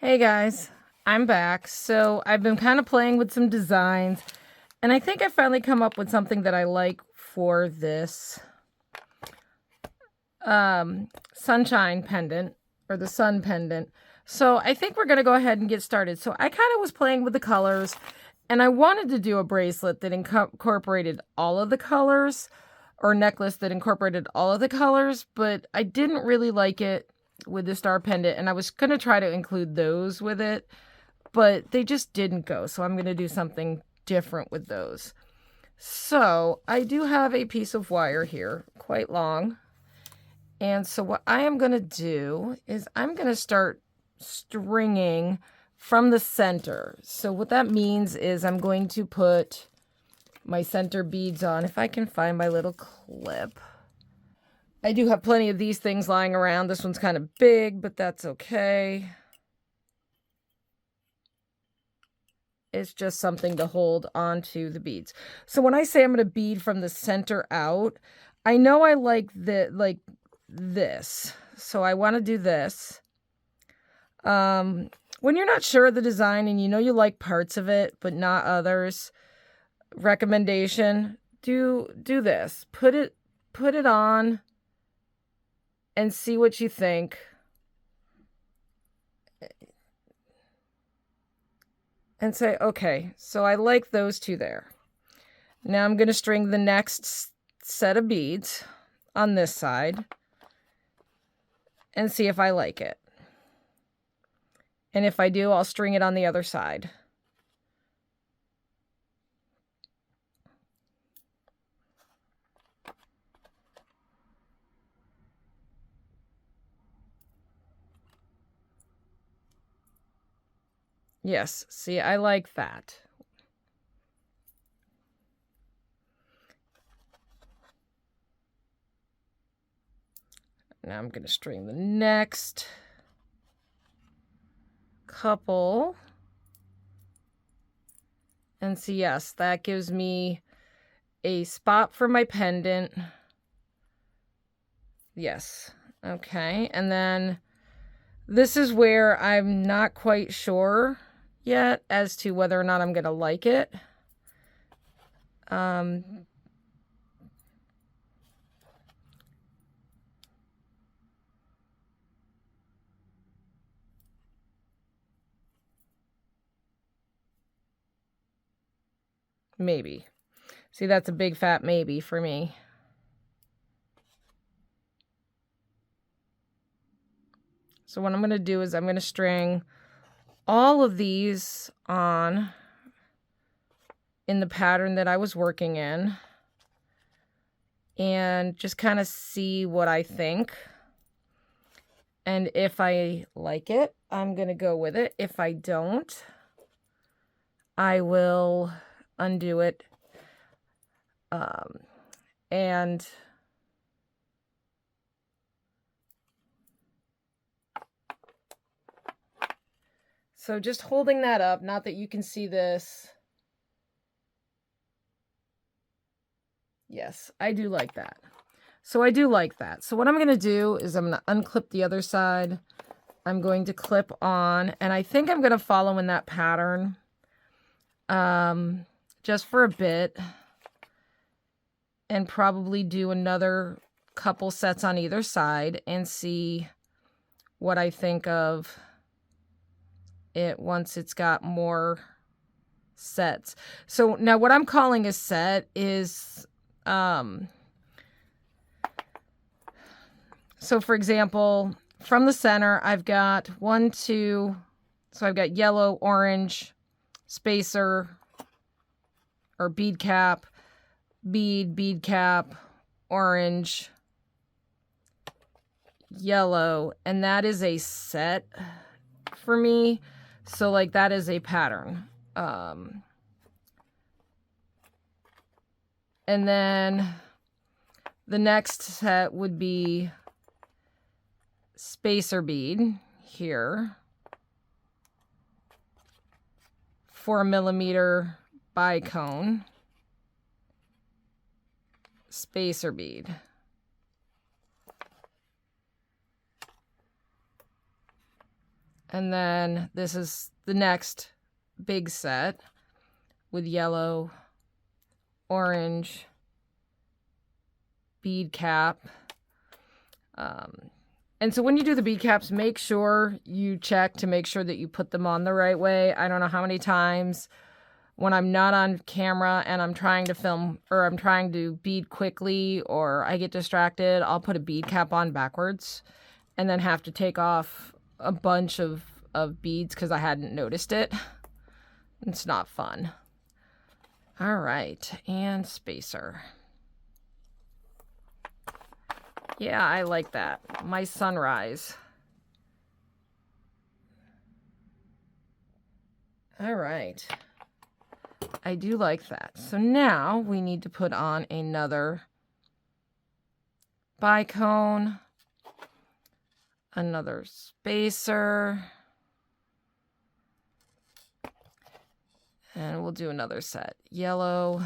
Hey guys, I'm back. So I've been kind of playing with some designs, and I think I finally come up with something that I like for this sunshine pendant, or the sun pendant. So I think we're going to go ahead and get started. So I kind of was playing with the colors, and I wanted to do a bracelet that incorporated all of the colors, or necklace that incorporated all of the colors, but I didn't really like it with the star pendant, and I was going to try to include those with it, but they just didn't go. So I'm going to do something different with those. So I do have a piece of wire here, quite long. And so what I am going to do is I'm going to start stringing from the center. So what that means is I'm going to put my center beads on. If I can find my little clip. I do have plenty of these things lying around. This one's kind of big, but that's okay. It's just something to hold onto the beads. So when I say I'm going to bead from the center out, I know I like this. So I want to do this. When you're not sure of the design and you know you like parts of it, but not others, recommendation, do this. Put it on and see what you think. And say, okay, so I like those two there. Now I'm going to string the next set of beads on this side and see if I like it. And if I do, I'll string it on the other side. Yes, see, I like that. Now I'm going to string the next couple. And see, yes, that gives me a spot for my pendant. Yes, okay. And then this is where I'm not quite sure yet as to whether or not I'm going to like it. Maybe. See, that's a big fat maybe for me. So what I'm going to do is I'm going to string all of these on in the pattern that I was working in and just kind of see what I think. And if I like it, I'm going to go with it. If I don't, I will undo it. And so just holding that up, not that you can see this. Yes, I do like that. So I do like that. So what I'm going to do is I'm going to unclip the other side. I'm going to clip on, and I think I'm going to follow in that pattern just for a bit and probably do another couple sets on either side and see what I think of it once it's got more sets. So now what I'm calling a set is so for example, from the center I've got 1, 2, so I've got yellow, orange, spacer or bead cap, bead cap, orange, yellow, and that is a set for me. So like that is a pattern. And then the next set would be spacer bead here, 4mm bicone, spacer bead. And then this is the next big set with yellow, orange, bead cap. And so when you do the bead caps, make sure you check to make sure that you put them on the right way. I don't know how many times when I'm not on camera and I'm trying to film or I'm trying to bead quickly or I get distracted, I'll put a bead cap on backwards and then have to take off a bunch of beads because I hadn't noticed it. It's not fun. All right, and spacer. Yeah, I like that. My sunrise. All right. I do like that. So now we need to put on another bicone, another spacer, and we'll do another set. Yellow.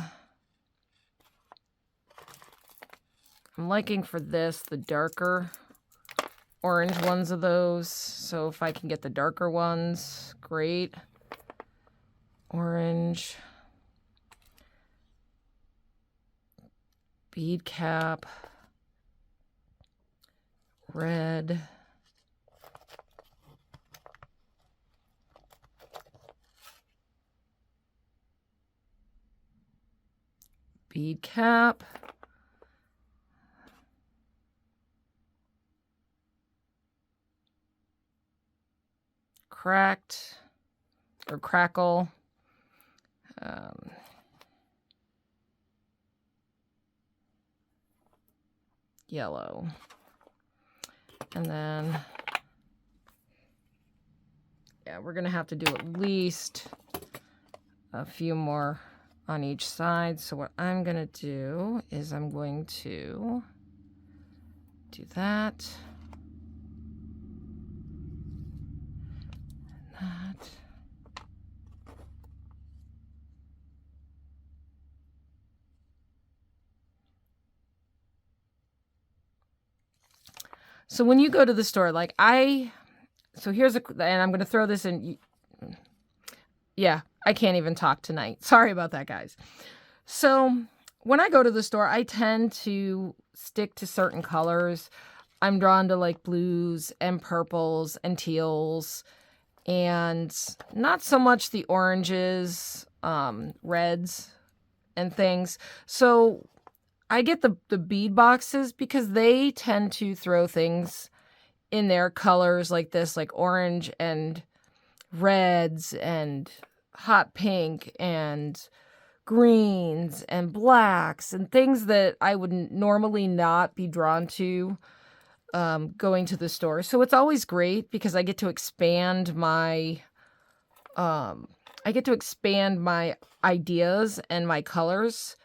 I'm liking for this the darker orange ones of those. So if I can get the darker ones, great. Orange. Bead cap. Red. Bead cap. Cracked or crackle. Yellow. And then, yeah, we're going to have to do at least a few more on each side. So what I'm going to do is I'm going to do that. And that. So when you go to the store, like so here's and I'm going to throw this in. Yeah, I can't even talk tonight. Sorry about that, guys. So when I go to the store, I tend to stick to certain colors. I'm drawn to like blues and purples and teals and not so much the oranges, reds and things. So I get the bead boxes because they tend to throw things in their colors like this, like orange and reds and hot pink and greens and blacks and things that I would normally not be drawn to going to the store. So it's always great because I get to expand my ideas and my colors.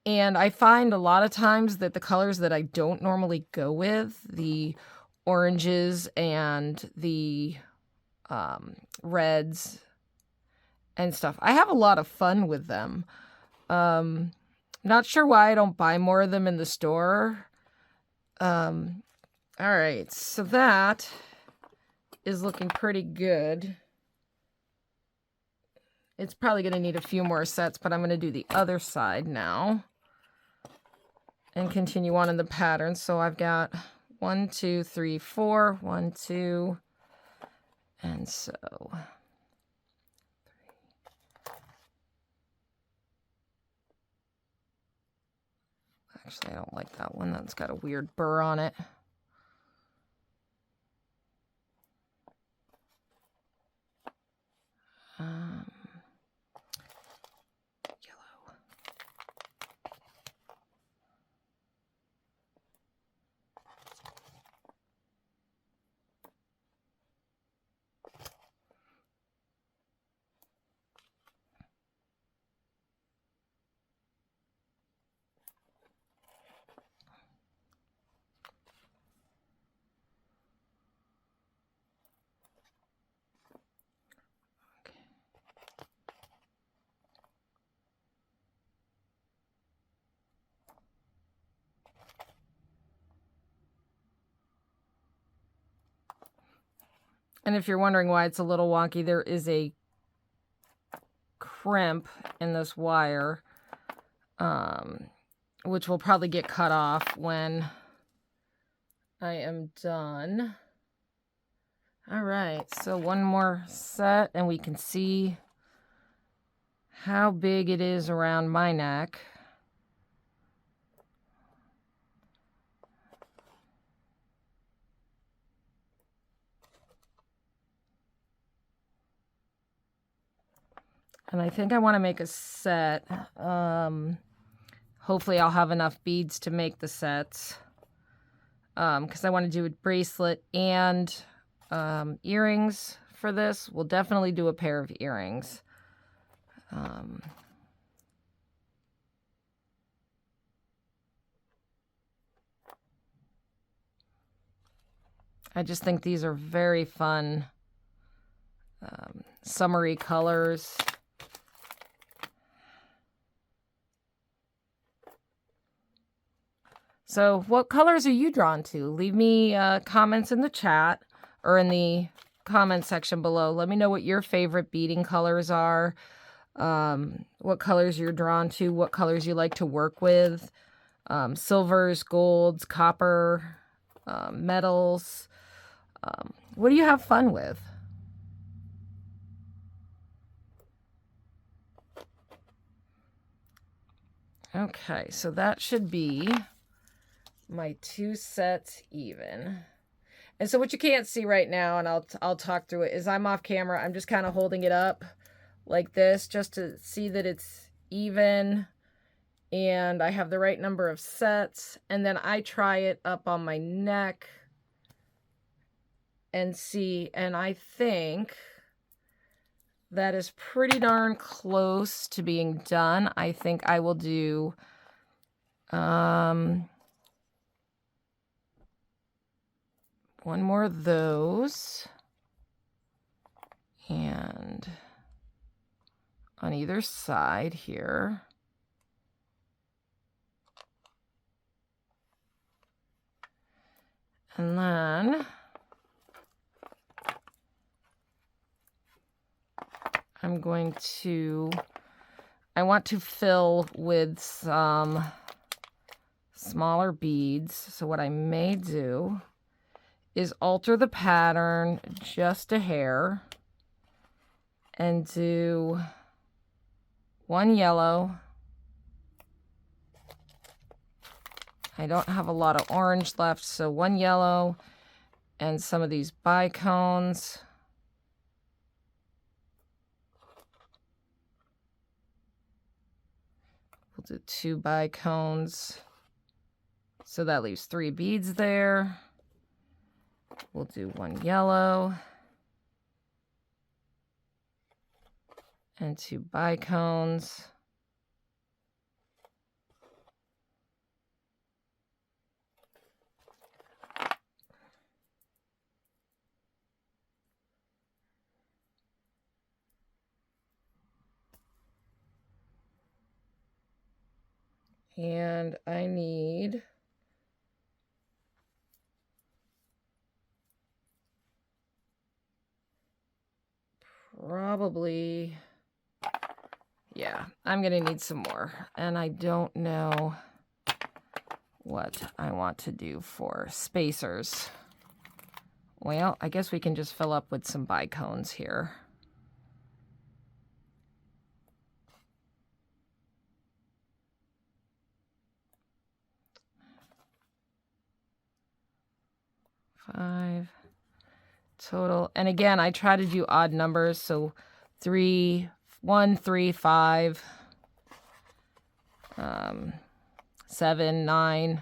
And I find a lot of times that the colors that I don't normally go with, the oranges and the reds and stuff, I have a lot of fun with them. Not sure why I don't buy more of them in the store. All right, so that is looking pretty good. It's probably going to need a few more sets, but I'm going to do the other side now and continue on in the pattern. So I've got 1, 2, 3, 4, 1, 2, and so 3. Actually, I don't like that one. That's got a weird burr on it. Yellow. And if you're wondering why it's a little wonky, there is a crimp in this wire, which will probably get cut off when I am done. All right, so one more set and we can see how big it is around my neck. And I think I want to make a set. Hopefully I'll have enough beads to make the sets. Because I want to do a bracelet and earrings for this. We'll definitely do a pair of earrings. I just think these are very fun, summery colors. So what colors are you drawn to? Leave me comments in the chat or in the comment section below. Let me know what your favorite beading colors are, what colors you're drawn to, what colors you like to work with, silvers, golds, copper, metals. What do you have fun with? Okay, so that should be my 2 sets even. And so what you can't see right now, and I'll talk through it, is I'm off camera. I'm just kind of holding it up like this just to see that it's even and I have the right number of sets. And then I try it up on my neck and see, and I think that is pretty darn close to being done. I think I will do one more of those, and on either side here. And then I'm going to, I want to fill with some smaller beads. So what I may do is alter the pattern just a hair and do one yellow. I don't have a lot of orange left, so one yellow and some of these bicones. We'll do 2 bicones. So that leaves 3 beads there. We'll do 1 yellow and 2 bicones. And I need probably, yeah, I'm going to need some more. And I don't know what I want to do for spacers. Well, I guess we can just fill up with some bicones here. Five total. And again, I try to do odd numbers. So 3, 1, 3, 5, 7, 9.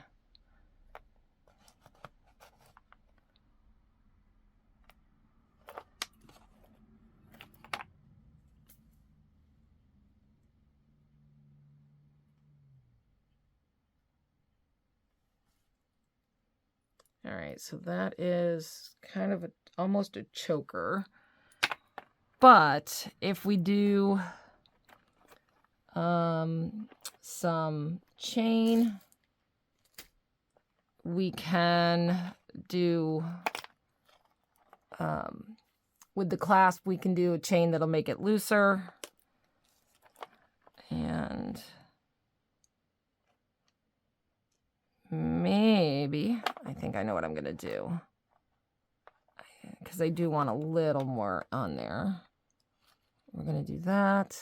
All right, so that is kind of almost a choker. But if we do some chain, we can do with the clasp, we can do a chain that'll make it looser. And maybe, I think I know what I'm going to do, because I do want a little more on there. We're going to do that.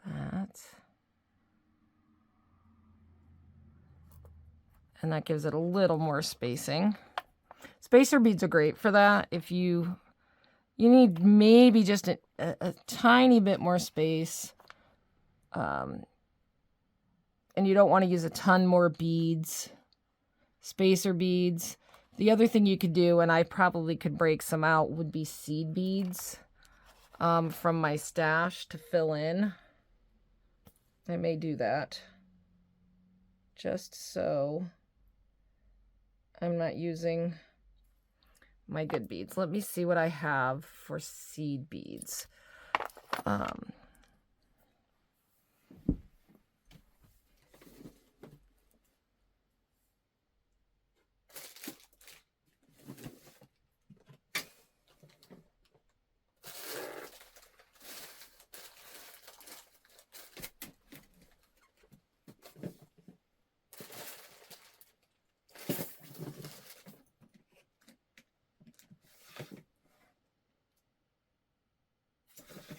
That. And that gives it a little more spacing. Spacer beads are great for that. If you need maybe just a tiny bit more space, and you don't want to use a ton more beads, spacer beads. The other thing you could do, and I probably could break some out, would be seed beads from my stash to fill in. I may do that, just so I'm not using my good beads. Let me see what I have for seed beads.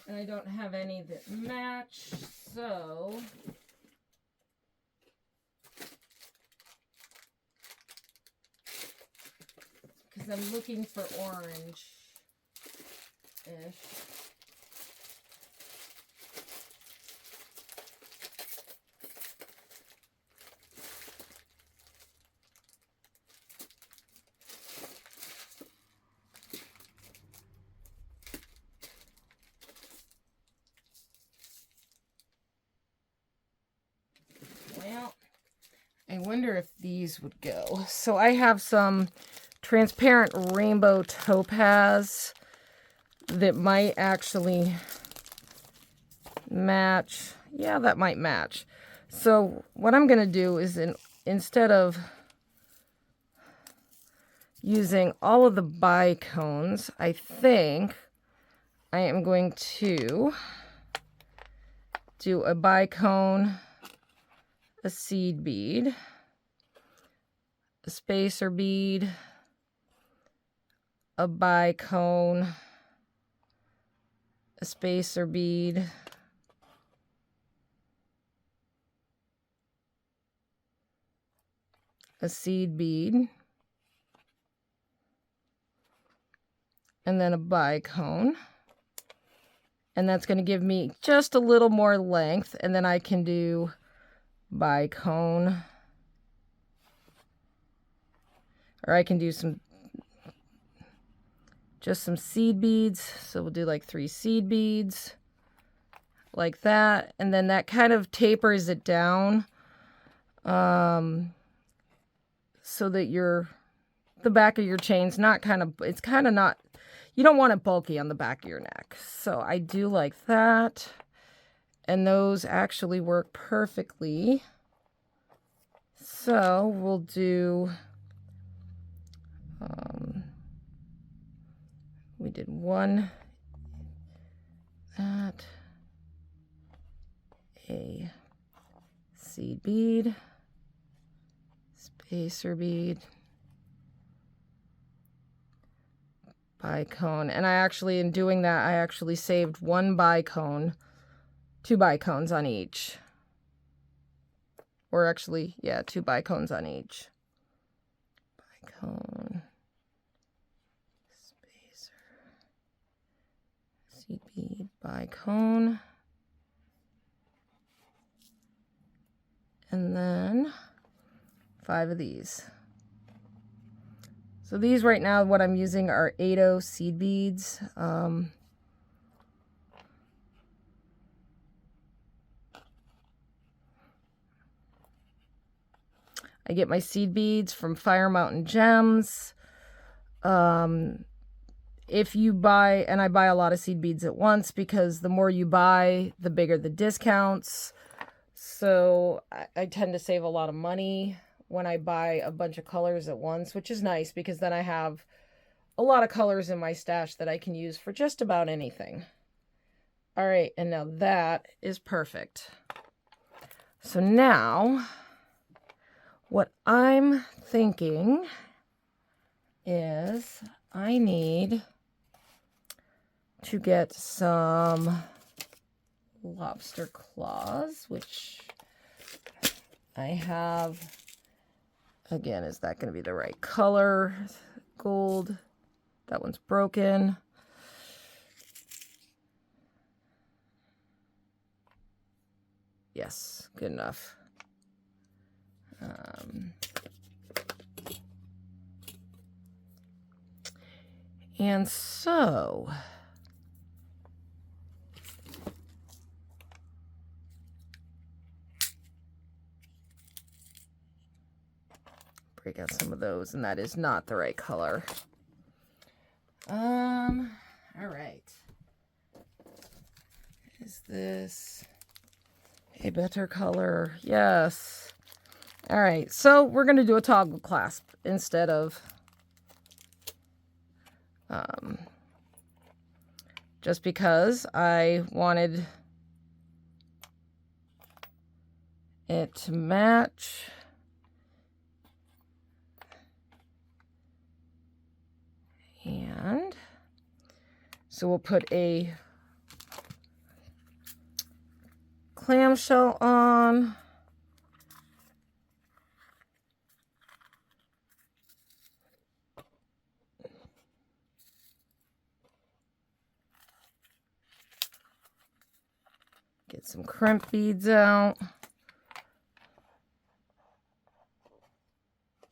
And I don't have any that match, so because I'm looking for orange-ish. I wonder if these would go. So I have some transparent rainbow topaz that might actually match. Yeah, that might match. So what I'm going to do is instead of using all of the bicones, I think I am going to do a bicone, a seed bead, a spacer bead, a bicone, a spacer bead, a seed bead, and then a bicone. And that's going to give me just a little more length, and then I can do bicone, or I can do just some seed beads. So we'll do like 3 seed beads like that, and then that kind of tapers it down, so that the back of your chain's not it's kind of not, you don't want it bulky on the back of your neck. So I do like that. And those actually work perfectly. So we'll do, we did one, that, a seed bead, spacer bead, bicone. And I actually, in doing that, I actually saved one bicone, 2 bicones on each. Or actually, yeah, 2 bicones on each. Bicone, spacer, seed bead, bicone. And then 5 of these. So these right now, what I'm using are 8O seed beads. I get my seed beads from Fire Mountain Gems. If you buy, and I buy a lot of seed beads at once, because the more you buy, the bigger the discounts. So I tend to save a lot of money when I buy a bunch of colors at once, which is nice because then I have a lot of colors in my stash that I can use for just about anything. All right, and now that is perfect. So now what I'm thinking is I need to get some lobster claws, which I have. Again, is that going to be the right color? Gold. That one's broken. Yes, good enough. And so break out some of those, and that is not the right color. All right. Is this a better color? Yes. All right, so we're going to do a toggle clasp instead of just because I wanted it to match. And so we'll put a clamshell on. Get some crimp beads out.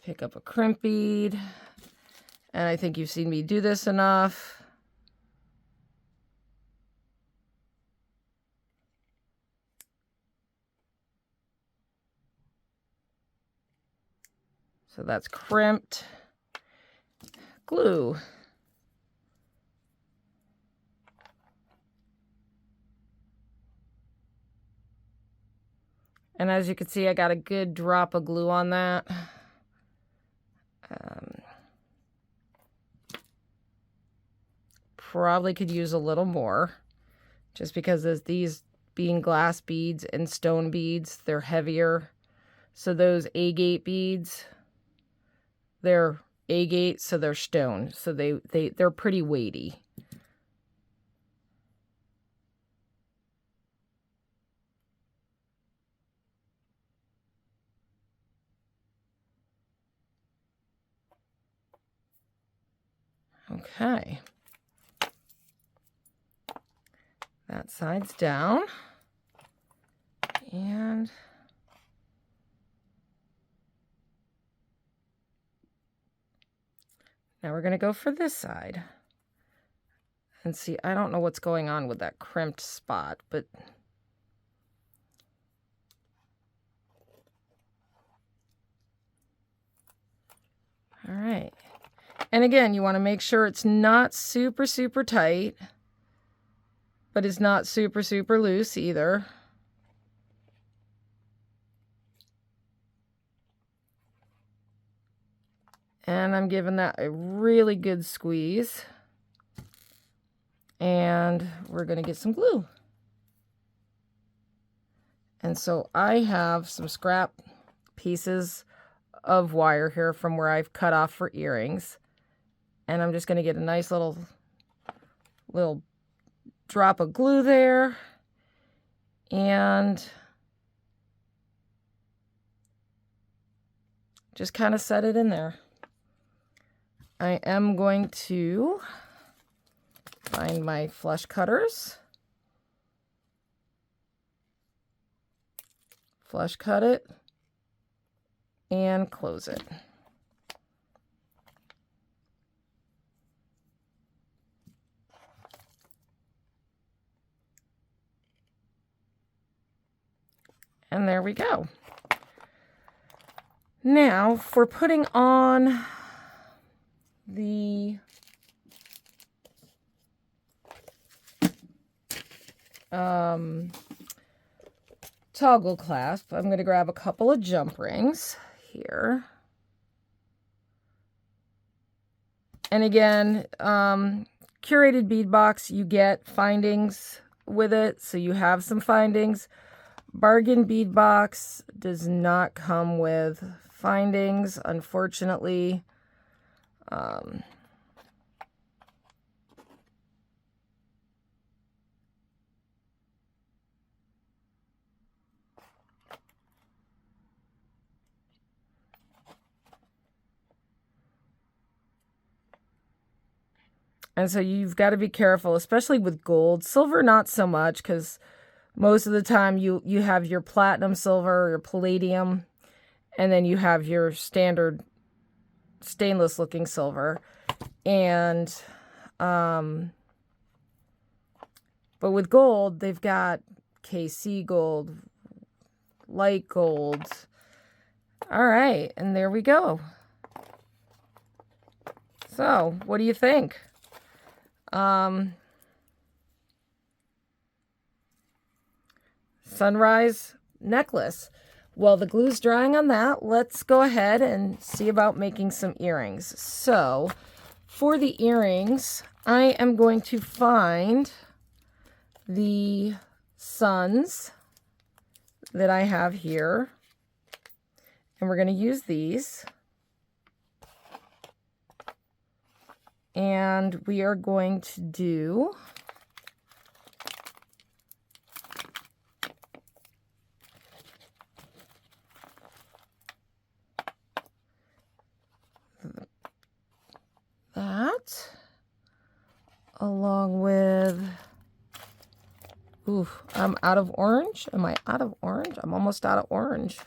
Pick up a crimp bead. And I think you've seen me do this enough. So that's crimped glue. And as you can see, I got a good drop of glue on that. Probably could use a little more, just because as these being glass beads and stone beads, they're heavier. So those agate beads, they're agate, so they're stone. So they're pretty weighty. Okay. That side's down. And now we're going to go for this side. And see, I don't know what's going on with that crimped spot, but all right. And again, you want to make sure it's not super, super tight, but it's not super, super loose either. And I'm giving that a really good squeeze. And we're going to get some glue. And so I have some scrap pieces of wire here from where I've cut off for earrings. And I'm just going to get a nice little drop of glue there. And just kind of set it in there. I am going to find my flush cutters. Flush cut it and close it. And there we go. Now for putting on the toggle clasp, I'm going to grab a couple of jump rings here. And again, curated bead box, you get findings with it, so you have some findings. Bargain bead box does not come with findings, unfortunately. And so you've got to be careful, especially with gold. Silver, not so much, because most of the time you have your platinum silver or your palladium, and then you have your standard stainless looking silver. And but with gold, they've got KC gold, light gold. All right, and there we go. So, what do you think? Sunrise necklace. Well, the glue's drying on that. Let's go ahead and see about making some earrings. So, for the earrings, I am going to find the suns that I have here, and we're going to use these. And we are going to do that along with, ooh, I'm out of orange. Am I out of orange? I'm almost out of orange.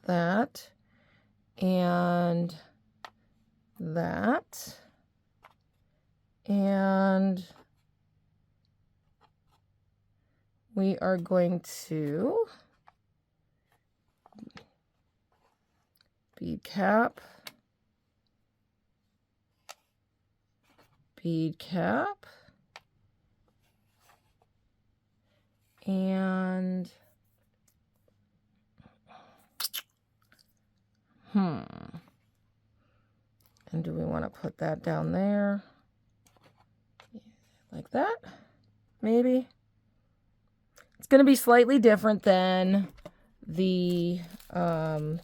That, and that, and we are going to bead cap, and and do we want to put that down there? Like that? Maybe. It's going to be slightly different than the, than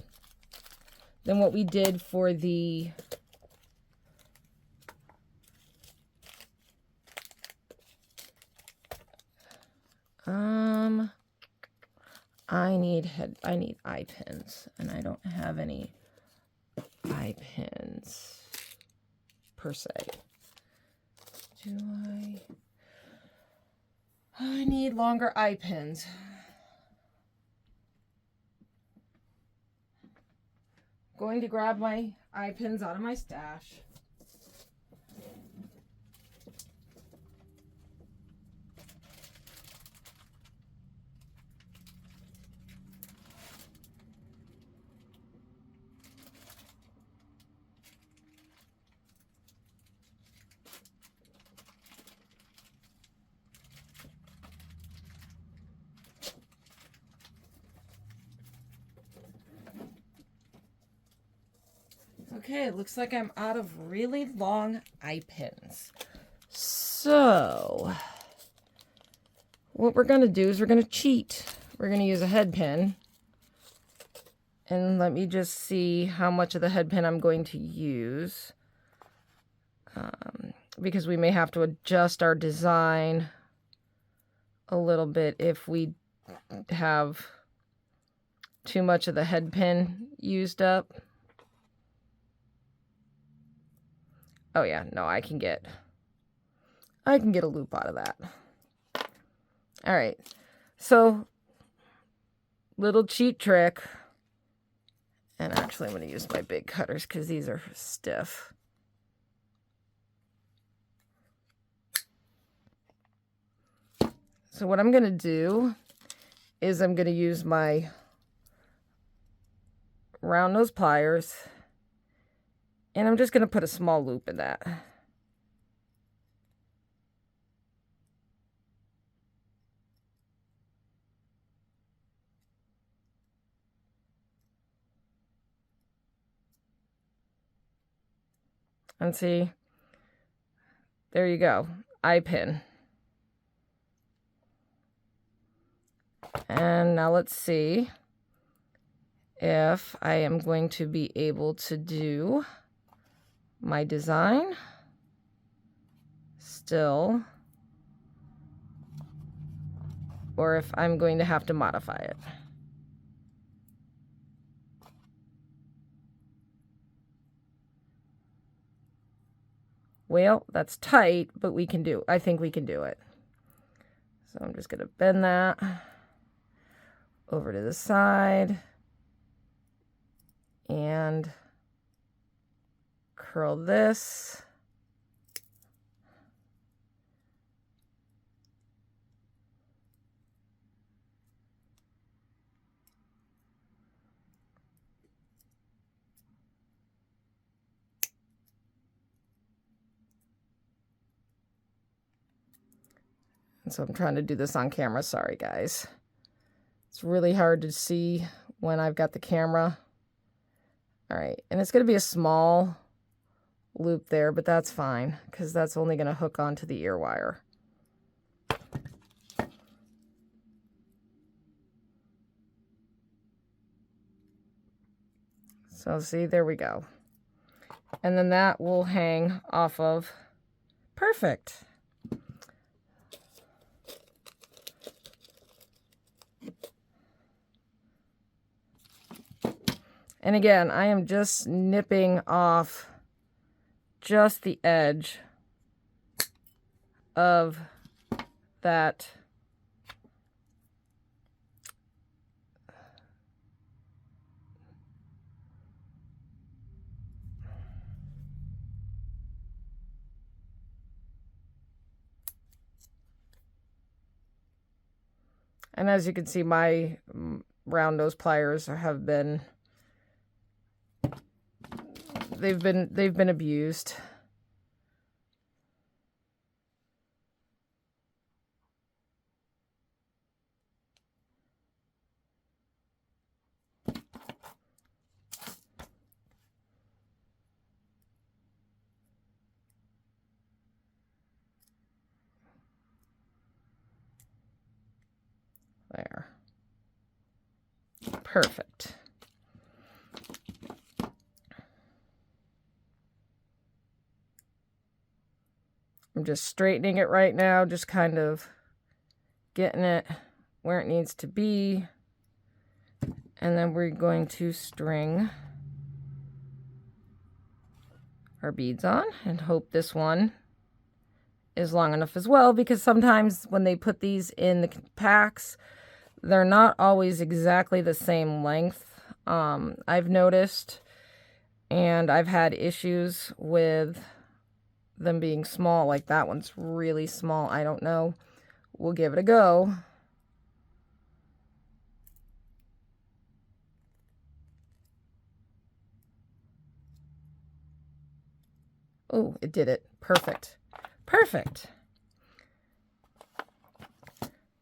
what we did for the, I need eye pins, and I don't have any eye pins per se. Do I need longer eye pins. Going to grab my eye pins out of my stash. Okay, it looks like I'm out of really long eye pins. So, what we're going to do is we're going to cheat. We're going to use a head pin. And let me just see how much of the head pin I'm going to use. Because we may have to adjust our design a little bit if we have too much of the head pin used up. Oh yeah, no, I can get a loop out of that. All right, so little cheat trick, and actually I'm going to use my big cutters because these are stiff. So what I'm going to do is I'm going to use my round nose pliers, and I'm just going to put a small loop in that. And see, there you go, eye pin. And now let's see if I am going to be able to do my design still, or if I'm going to have to modify it. Well, that's tight, but I think we can do it. So I'm just going to bend that over to the side and curl this. And so I'm trying to do this on camera. Sorry, guys. It's really hard to see when I've got the camera. All right, and it's going to be a small loop there, but that's fine because that's only going to hook onto the ear wire. So see, there we go. And then that will hang off of. Perfect. And again, I am just nipping off just the edge of that and as you can see, my round nose pliers have been they've been abused. There. Perfect. I'm just straightening it right now, just kind of getting it where it needs to be. And then we're going to string our beads on and hope this one is long enough as well, because sometimes when they put these in the packs, they're not always exactly the same length. I've noticed, and I've had issues with them being small. Like that one's really small. I don't know. We'll give it a go. Oh, it did it. Perfect. Perfect.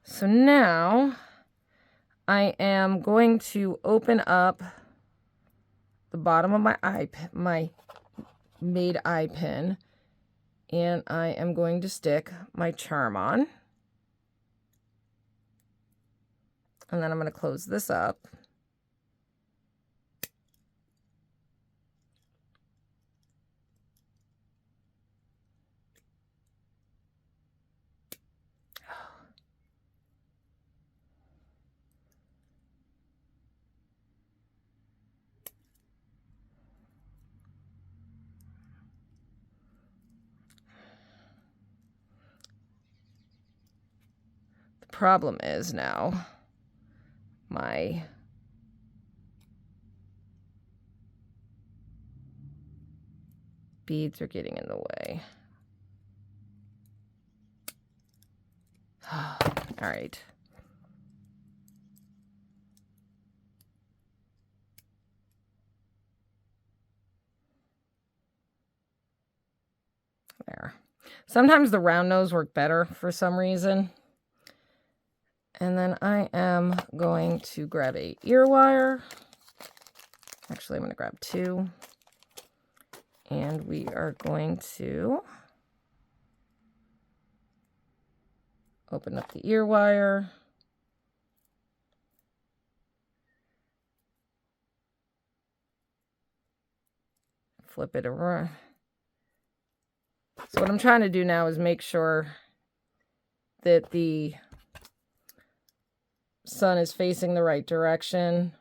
So now I am going to open up the bottom of my made eye pin, and I am going to stick my charm on. And then I'm going to close this up. Problem is now my beads are getting in the way. All right. There. Sometimes the round nose work better for some reason. And then I am going to grab a ear wire. Actually, I'm going to grab two. And we are going to open up the ear wire. Flip it around. So what I'm trying to do now is make sure that the sun is facing the right direction.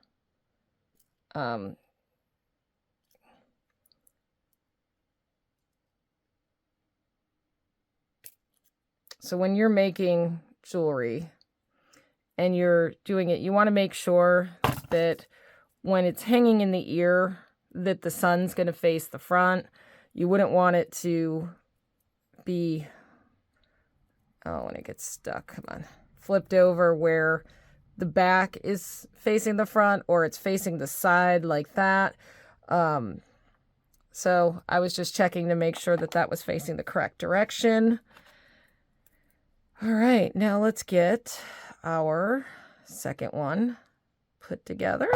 So when you're making jewelry and you're doing it, you want to make sure that when it's hanging in the ear, that the sun's going to face the front. You wouldn't want it to be, oh, when it gets stuck, come on, flipped over where the back is facing the front or it's facing the side like that. So I was just checking to make sure that that was facing the correct direction. All right, now let's get our second one put together.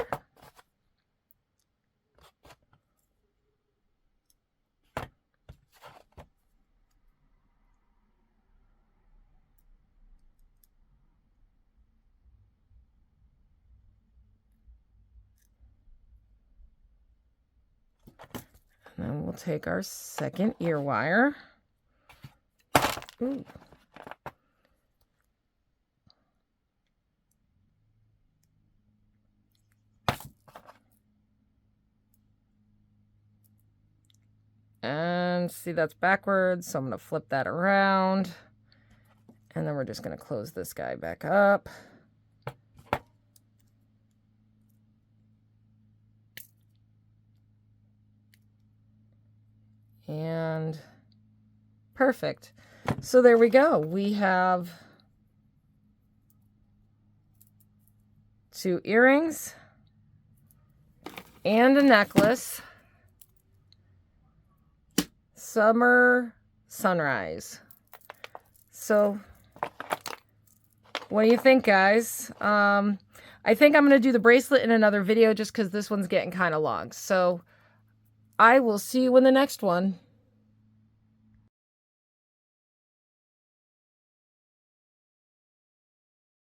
And then we'll take our second ear wire. Ooh. And see, that's backwards, so I'm going to flip that around. And then we're just going to close this guy back up. And perfect. So there we go. We have 2 earrings and a necklace. Summer sunrise. So what do you think, guys? I think I'm going to do the bracelet in another video just because this one's getting kind of long. So I will see you in the next one.